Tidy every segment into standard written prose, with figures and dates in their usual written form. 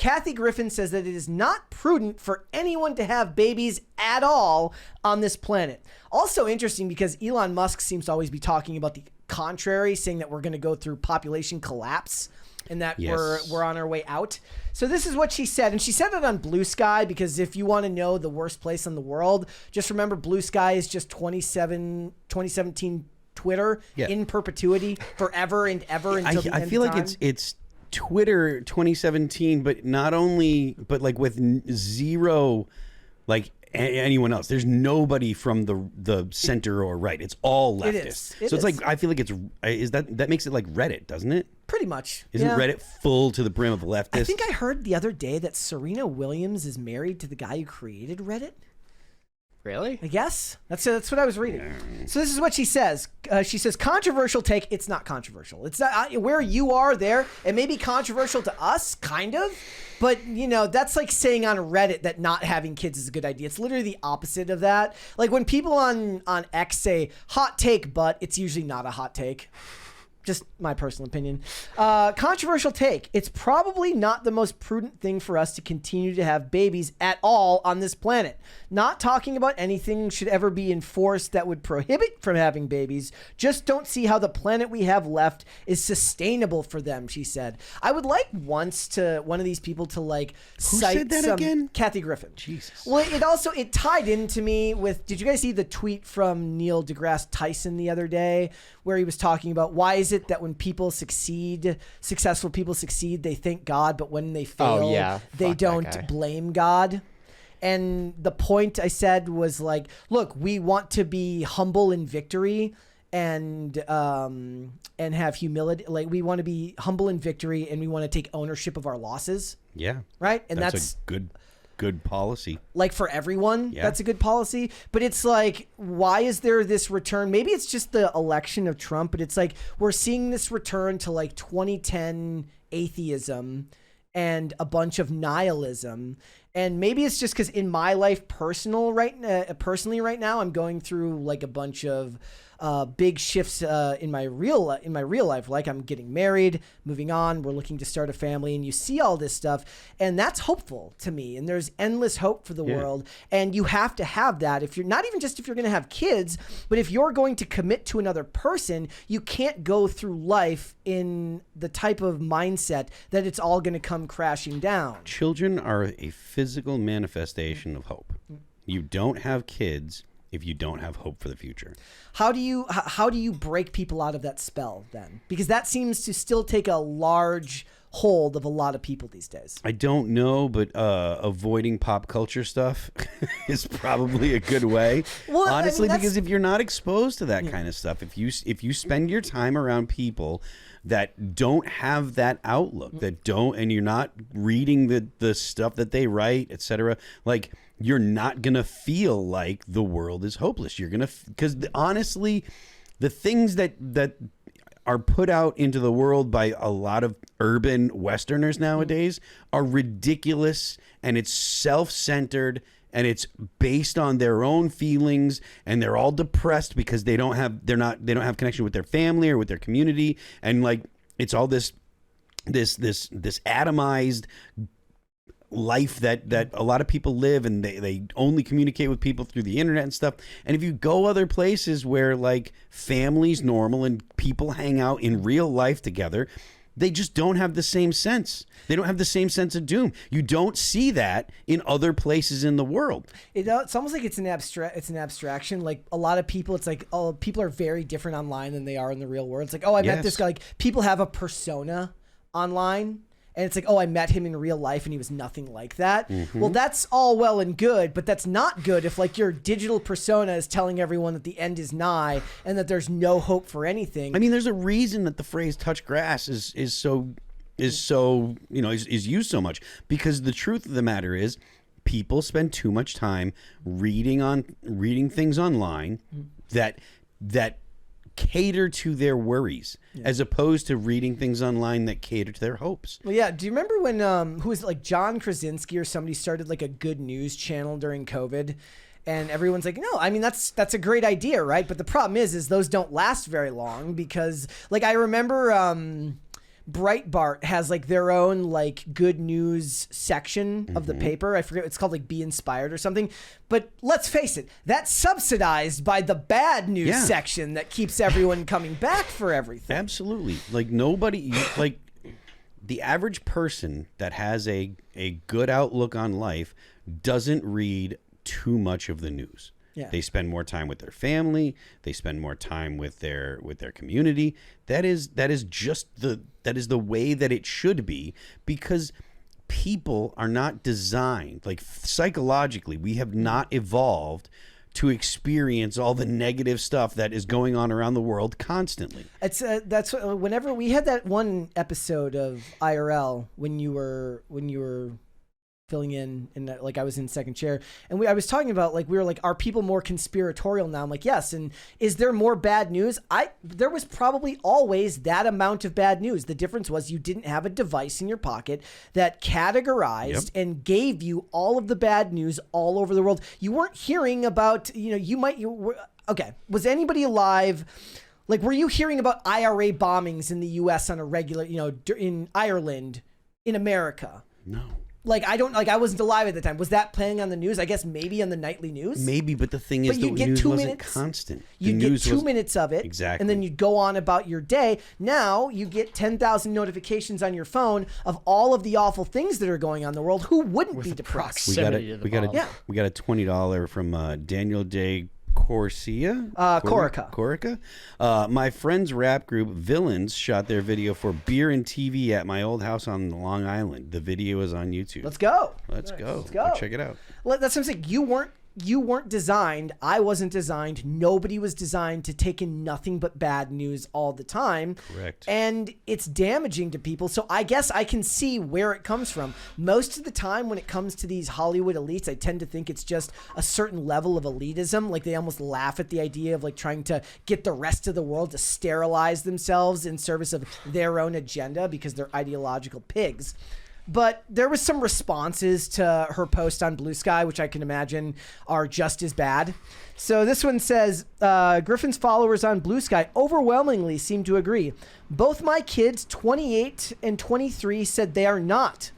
Kathy Griffin says that it is not prudent for anyone to have babies at all on this planet. Also interesting because Elon Musk seems to always be talking about the contrary, saying that we're going to go through population collapse and that we're on our way out. So this is what she said, and she said it on Blue Sky because if you want to know the worst place in the world, just remember Blue Sky is just 2017 Twitter in perpetuity, forever and ever until the end I feel of time. like it's Twitter 2017, but not only, but like with zero, like anyone else. There's nobody from the center or right. It's all leftist. It is. So it's like, I feel like that makes it like Reddit, doesn't it? Pretty much. Isn't Reddit full to the brim of leftists? I think I heard the other day that Serena Williams is married to the guy who created Reddit. Really? I guess. That's what I was reading. So this is what she says. She says, controversial take. It's not controversial. It's not where you are there. It may be controversial to us, kind of. But, you know, that's like saying on Reddit that not having kids is a good idea. It's literally the opposite of that. Like when people on X say, hot take, but it's usually not a hot take. Just my personal opinion. Controversial take. It's probably not the most prudent thing for us to continue to have babies at all on this planet. Not talking about anything should ever be enforced that would prohibit from having babies. Just don't see how the planet we have left is sustainable for them, she said. I would like one of these people to like cite said that some... again? Kathy Griffin. Jesus. Well, it tied into me with... Did you guys see the tweet from Neil deGrasse Tyson the other day where he was talking about why is it that when people successful people succeed, they thank God, but when they fail, they don't blame God? And the point I said was like, look, we want to be humble in victory and have humility. Like we want to be humble in victory and we want to take ownership of our losses. Yeah. Right. And that's a good policy. Like for everyone, that's a good policy. But it's like, why is there this return? Maybe it's just the election of Trump, but it's like we're seeing this return to like 2010 atheism and a bunch of nihilism. And maybe it's just because in my life personally right now, I'm going through like a bunch of big shifts in my real life. Like I'm getting married, moving on, we're looking to start a family, and you see all this stuff, and that's hopeful to me. And there's endless hope for the world, and you have to have that if you're not even just if you're going to have kids, but if you're going to commit to another person, you can't go through life in the type of mindset that it's all going to come crashing down. Children are a physical manifestation of hope. You don't have kids if you don't have hope for the future. How do you break people out of that spell then? Because that seems to still take a large hold of a lot of people these days. I don't know, but avoiding pop culture stuff is probably a good way. Well, honestly, because if you're not exposed to that kind of stuff, if you spend your time around people that don't have that outlook, and you're not reading the stuff that they write, etc., like you're not gonna feel like the world is hopeless. You're gonna, because honestly, the things that are put out into the world by a lot of urban Westerners nowadays are ridiculous, and it's self-centered, and it's based on their own feelings, and they're all depressed because they don't have connection with their family or with their community, and like it's all this atomized life that a lot of people live, and they only communicate with people through the internet and stuff. And if you go other places where like family's normal and people hang out in real life together, they just don't have the same sense. They don't have the same sense of doom. You don't see that in other places in the world. It's almost like it's an abstraction. Like a lot of people, it's like, oh, people are very different online than they are in the real world. It's like, oh, I met this guy. Like people have a persona online. And it's like, oh, I met him in real life and he was nothing like that. Mm-hmm. Well, that's all well and good, but that's not good if like your digital persona is telling everyone that the end is nigh and that there's no hope for anything. I mean, there's a reason that the phrase touch grass is so used so much, because the truth of the matter is people spend too much time reading things online that cater to their worries, as opposed to reading things online that cater to their hopes. Well, yeah. Do you remember when who was it, like John Krasinski or somebody started like a good news channel during COVID, and everyone's like, no, I mean that's a great idea, right? But the problem is those don't last very long, because like I remember Breitbart has like their own like good news section of the paper. I forget, it's called like Be Inspired or something. But let's face it, that's subsidized by the bad news section that keeps everyone coming back for everything. Absolutely. Like nobody, like the average person that has a good outlook on life doesn't read too much of the news. Yeah. They spend more time with their family. They spend more time with their community. That is the way that it should be, because people are not designed, like psychologically, we have not evolved to experience all the negative stuff that is going on around the world constantly. It's that's whenever we had that one episode of IRL when you were filling in and like I was in second chair, and I was talking about like we were like, are people more conspiratorial now? I'm like, yes. And is there more bad news? There was probably always that amount of bad news. The difference was you didn't have a device in your pocket that categorized and gave you all of the bad news all over the world. You weren't hearing about, okay, was anybody alive? Like, were you hearing about IRA bombings in the U.S. on a regular, in Ireland, in America? No. Like, I wasn't alive at the time. Was that playing on the news? I guess maybe on the nightly news? Maybe, but the thing is, the news wasn't constant. You'd get 2 minutes of it. Exactly. And then you'd go on about your day. Now, you get 10,000 notifications on your phone of all of the awful things that are going on in the world. Who wouldn't be depressed? We got a $20 from Daniel J. Corica. My friend's rap group Villains shot their video for Beer and TV at my old house on Long Island. The video is on YouTube. Let's go. Let's go. Check it out. That's what I'm saying. You weren't designed. I wasn't designed. Nobody was designed to take in nothing but bad news all the time. Correct. And it's damaging to people. So I guess I can see where it comes from. Most of the time when it comes to these Hollywood elites, I tend to think it's just a certain level of elitism. Like they almost laugh at the idea of like trying to get the rest of the world to sterilize themselves in service of their own agenda because they're ideological pigs. But there was some responses to her post on Blue Sky, which I can imagine are just as bad. So this one says, Griffin's followers on Blue Sky overwhelmingly seem to agree. Both my kids, 28 and 23, said they are not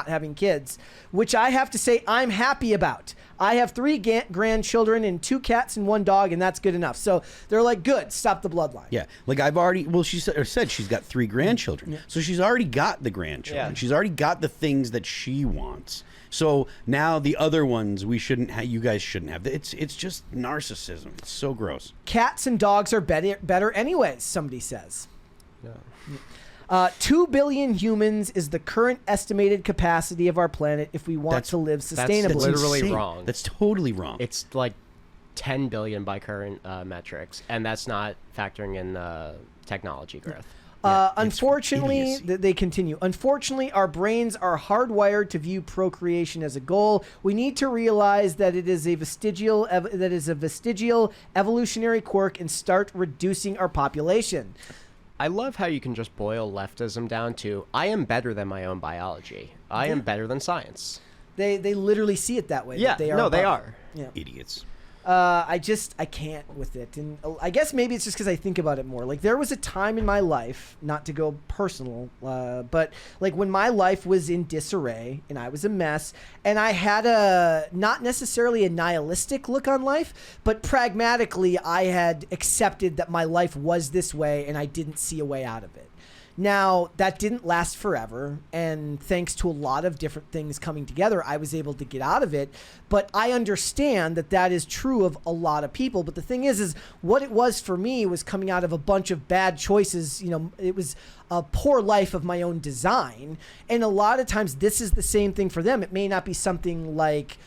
having kids, which I have to say I'm happy about. I have 3 grandchildren and 2 cats and 1 dog, and that's good enough. So they're like, good, stop the bloodline. Yeah, like she said she's got 3 grandchildren. Yeah. So she's already got the grandchildren. Yeah. She's already got the things that she wants. So now the other ones you guys shouldn't have. It's just narcissism. It's so gross. Cats and dogs are better anyways, somebody says. Yeah. 2 billion humans is the current estimated capacity of our planet if we want to live sustainably. That's literally insane. Wrong. That's totally wrong. It's like 10 billion by current metrics, and that's not factoring in technology growth. Unfortunately, they continue. Unfortunately, our brains are hardwired to view procreation as a goal. We need to realize that it is a vestigial evolutionary quirk and start reducing our population. I love how you can just boil leftism down to, I am better than my own biology. I am better than science. They literally see it that way. Yeah, they are. Yeah. Idiots. I can't with it. And I guess maybe it's just because I think about it more. Like there was a time in my life, not to go personal, but like when my life was in disarray and I was a mess and I had not necessarily a nihilistic look on life, but pragmatically I had accepted that my life was this way and I didn't see a way out of it. Now, that didn't last forever, and thanks to a lot of different things coming together, I was able to get out of it. But I understand that that is true of a lot of people. But the thing is what it was for me was coming out of a bunch of bad choices. It was a poor life of my own design. And a lot of times this is the same thing for them. It may not be something like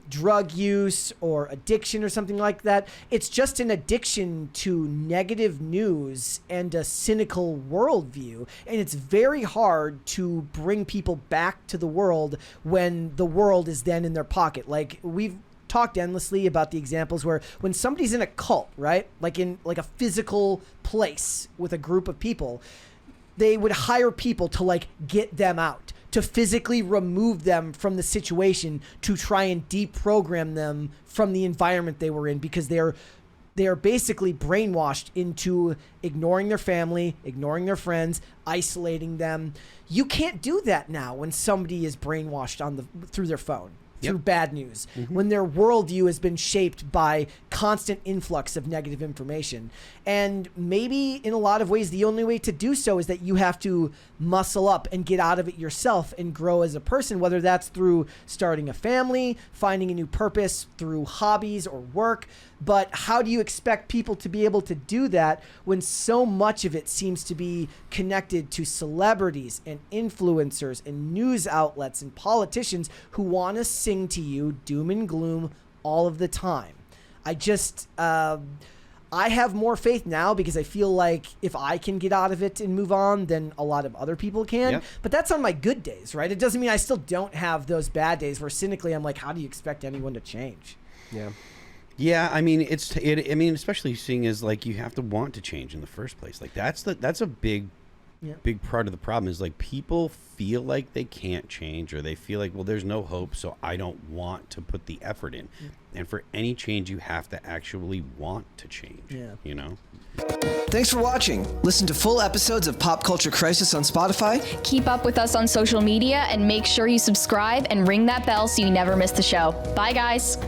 drug use or addiction or something like that. It's just an addiction to negative news and a cynical worldview. And it's very hard to bring people back to the world when the world is then in their pocket. Like we've talked endlessly about the examples where when somebody's in a cult, right? Like in like a physical place with a group of people, they would hire people to like get them out, to physically remove them from the situation, to try and deprogram them from the environment they were in because they're They are basically brainwashed into ignoring their family, ignoring their friends, isolating them. You can't do that now when somebody is brainwashed through their phone. Through bad news, when their worldview has been shaped by constant influx of negative information. And maybe in a lot of ways, the only way to do so is that you have to muscle up and get out of it yourself and grow as a person, whether that's through starting a family, finding a new purpose, through hobbies or work. But how do you expect people to be able to do that when so much of it seems to be connected to celebrities and influencers and news outlets and politicians who want to sing to you doom and gloom all of the time? I just, I have more faith now because I feel like if I can get out of it and move on, then a lot of other people can. Yep. But that's on my good days, right? It doesn't mean I still don't have those bad days where cynically I'm like, how do you expect anyone to change? Yeah. Yeah, I mean, I mean, especially seeing as like you have to want to change in the first place. Like that's a big part of the problem is like people feel like they can't change, or they feel like, well, there's no hope, so I don't want to put the effort in. And for any change, you have to actually want to change. Yeah. You know? Thanks for watching. Listen to full episodes of Pop Culture Crisis on Spotify. Keep up with us on social media and make sure you subscribe and ring that bell so you never miss the show. Bye, guys.